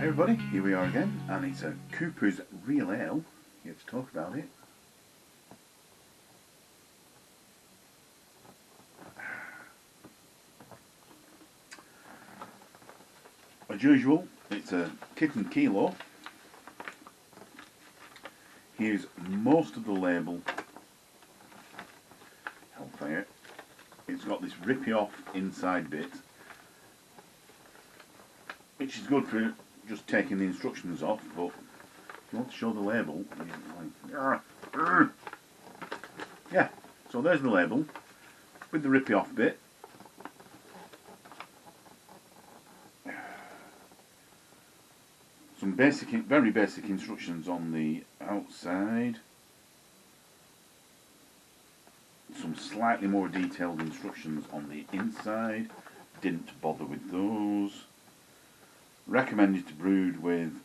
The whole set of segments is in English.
Hey everybody, here we are again, and it's a Cooper's Real Ale. Here to talk about it. As usual, it's a kit and kilo. Here's most of the label. Hellfire. It's got this rippy off inside bit, which is good for just taking the instructions off, but if you want to show the label, yeah, so there's the label with the rippy off bit. Some basic, very basic instructions on the outside. Some slightly more detailed instructions on the inside. Didn't bother with those. Recommended to brewed with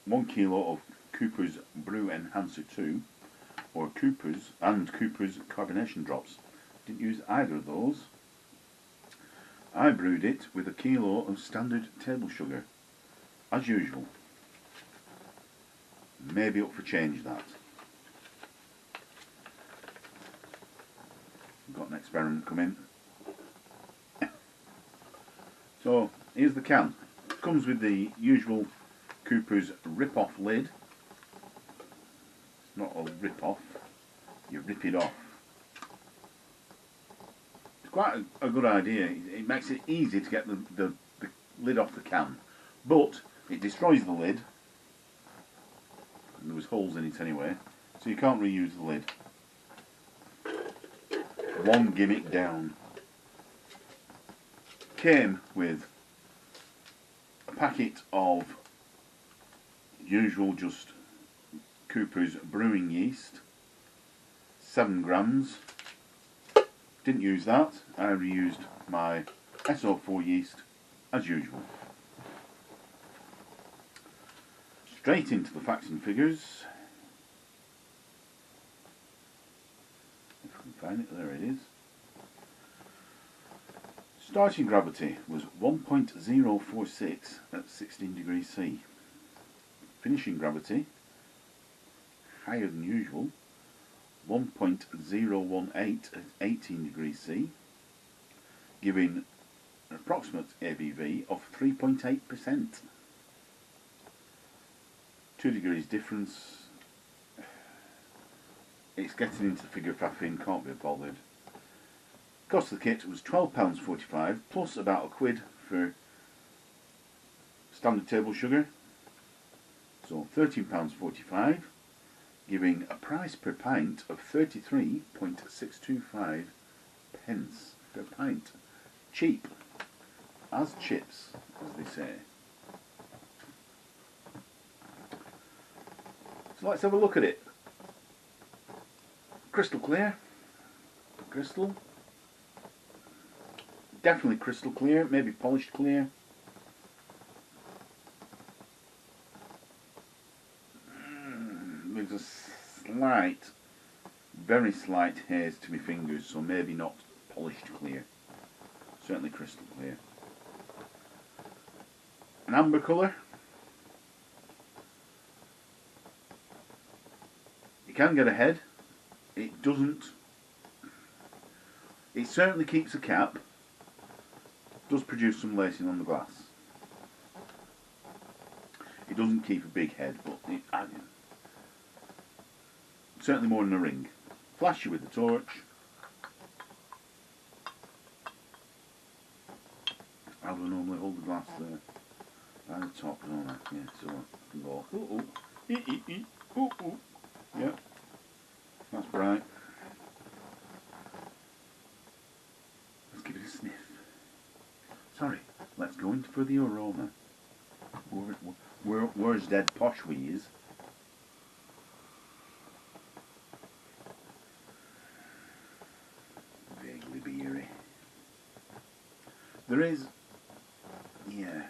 1 kilo of Cooper's Brew Enhancer 2 or Cooper's carbonation drops. Didn't use either of those. I brewed it with 1 kilo of standard table sugar, as usual. Maybe up for change that. Got an experiment coming. So here's the can. Comes with the usual Cooper's rip-off lid. It's not a rip-off, you rip it off. It's quite a good idea. It makes it easy to get the lid off the can, but it destroys the lid. And there was holes in it anyway, so you can't reuse the lid. One gimmick down. Came with a packet of usual just Cooper's brewing yeast, 7 grams. Didn't use that. I reused my SO4 yeast as usual. Straight into the facts and figures. If I can find it, there it is. Starting gravity was 1.046 at 16 degrees C. Finishing gravity, higher than usual, 1.018 at 18 degrees C, giving an approximate ABV of 3.8%. 2 degrees difference. It's getting into the figure of faffing, can't be bothered. Cost of the kit was £12.45 plus about £1 for standard table sugar, so £13.45, giving a price per pint of 33.625 pence per pint. Cheap as chips, as they say. So let's have a look at it. Crystal clear. Crystal. Definitely crystal clear, maybe polished clear. There's a slight, very slight haze to my fingers, so maybe not polished clear. Certainly crystal clear. An amber colour. You can get a head. It doesn't. It certainly keeps a cap. Does produce some lacing on the glass. It doesn't keep a big head, but certainly more than a ring. Flash you with the torch. How do I normally hold the glass there? By the top, don't I? Yeah, so I can go. Yeah, that's bright. Let's give it a sniff. Sorry, let's go in for the aroma. Where's dead posh we is? Vaguely beery. There is, yeah.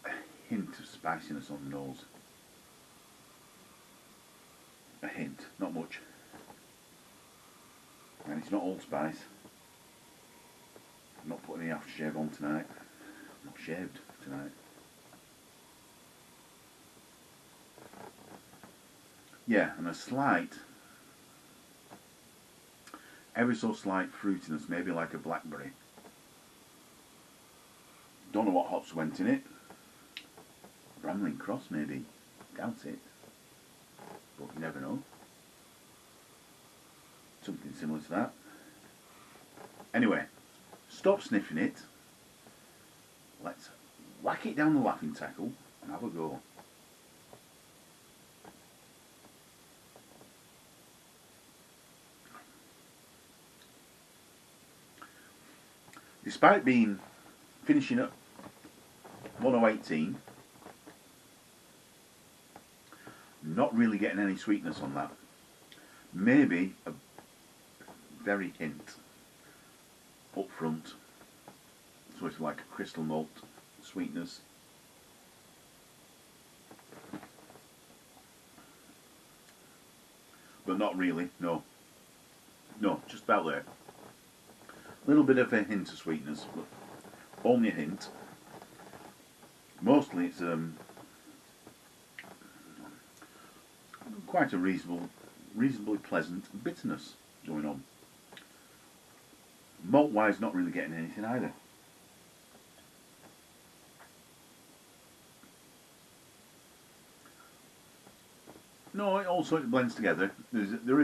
A hint of spiciness on the nose. A hint, not much. And it's not allspice. not putting any aftershave on tonight. I'm not shaved tonight. Yeah, and a slight, ever so slight fruitiness, maybe like a blackberry. Don't know what hops went in it. Rambling Cross maybe. Doubt it. But you never know. Something similar to that. Anyway, stop sniffing it. Let's whack it down the laughing tackle and have a go. Despite finishing at 1018, not really getting any sweetness on that. Maybe a very hint up front, so it's like a crystal malt sweetness. But not really, no. No, just about there. A little bit of a hint of sweetness, but only a hint. Mostly it's quite a reasonably pleasant bitterness going on. Malt wise, not really getting anything either. No, it also blends together. There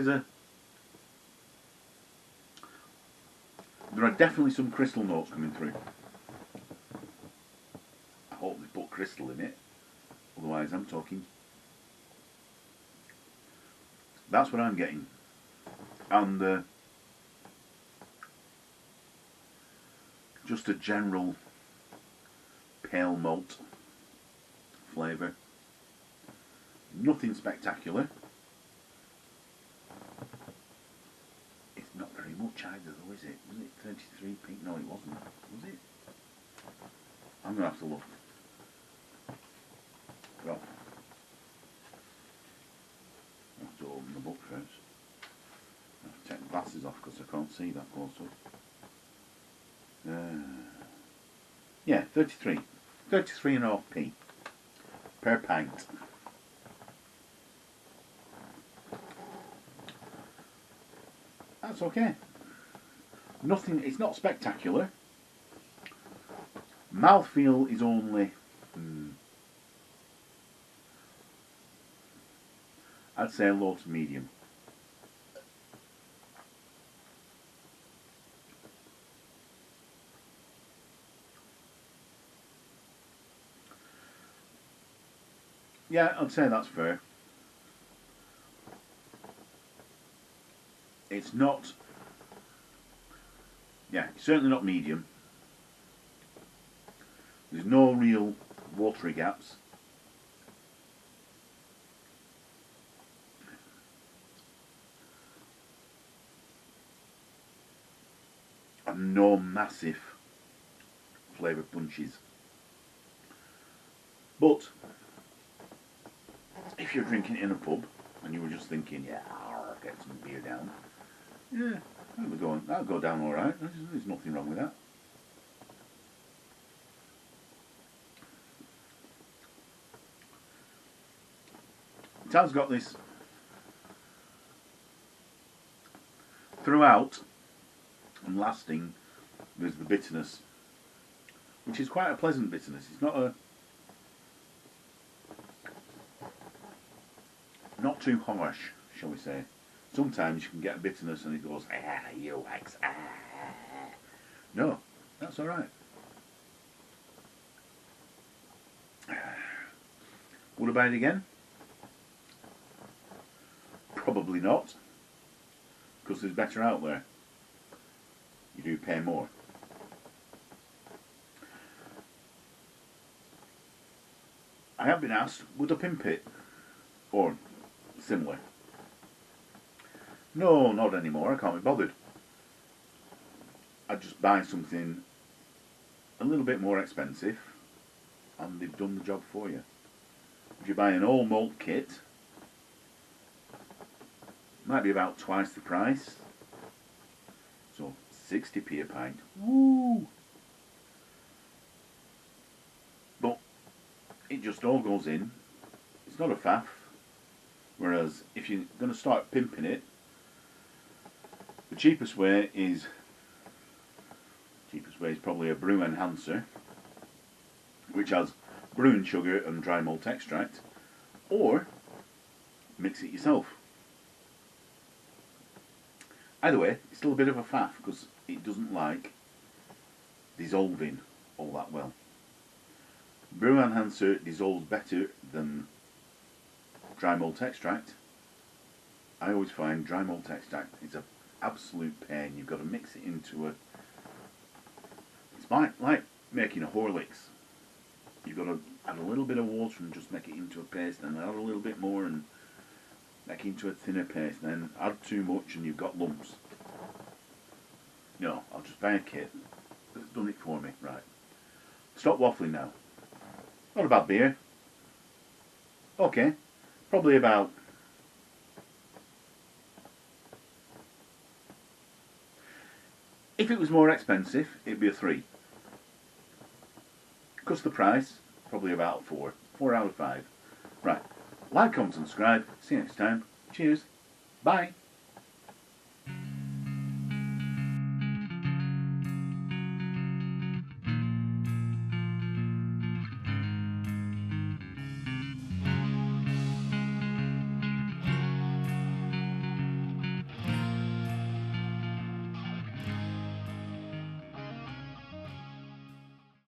are definitely some crystal notes coming through. I hope they put crystal in it, otherwise I'm talking. That's what I'm getting. And just a general pale malt flavour. Nothing spectacular. It's not very much either though, is it? Was it 33p? No, it wasn't. Was it? I'm going to have to look. Well, I have to open the book first. I have to take the glasses off because I can't see that close up. Yeah, 33. 33.5p per pint. That's okay. Nothing, it's not spectacular. Mouthfeel is only, I'd say low to medium. Yeah, I'd say that's fair. It's not, yeah, it's certainly not medium. There's no real watery gaps. And no massive flavour punches. But if you're drinking it in a pub and you were just thinking, yeah, I'll get some beer down, yeah, that'll go down all right. There's nothing wrong with that. It has got this throughout and lasting. There's the bitterness, which is quite a pleasant bitterness. It's not too harsh, shall we say. Sometimes you can get a bitterness and it goes, you ex, No, that's all right. Would I buy it again? Probably not, because there's better out there. You do pay more. I have been asked, would I pimp it? Or similar. No, not anymore, I can't be bothered. I'd just buy something a little bit more expensive and they've done the job for you. If you buy an all malt kit, might be about twice the price. So 60p a pint. Woo! But it just all goes in. It's not a faff. Whereas if you're going to start pimping it, the cheapest way is probably a brew enhancer, which has brewing sugar and dry malt extract, or mix it yourself. Either way, it's still a bit of a faff because it doesn't like dissolving all that well. Brew enhancer dissolves better than dry malt extract. I always find dry malt extract is an absolute pain. You've got to mix it into a... It's like making a Horlicks. You've got to add a little bit of water and just make it into a paste, and add a little bit more and make it into a thinner paste, then add too much and you've got lumps. No, I'll just buy a kit that's done it for me. Right. Stop waffling now. Not a bad beer. Okay. Probably about... If it was more expensive, it'd be a 3. Because the price, probably about 4. 4 out of 5. Right. Like, comment, subscribe. See you next time. Cheers. Bye.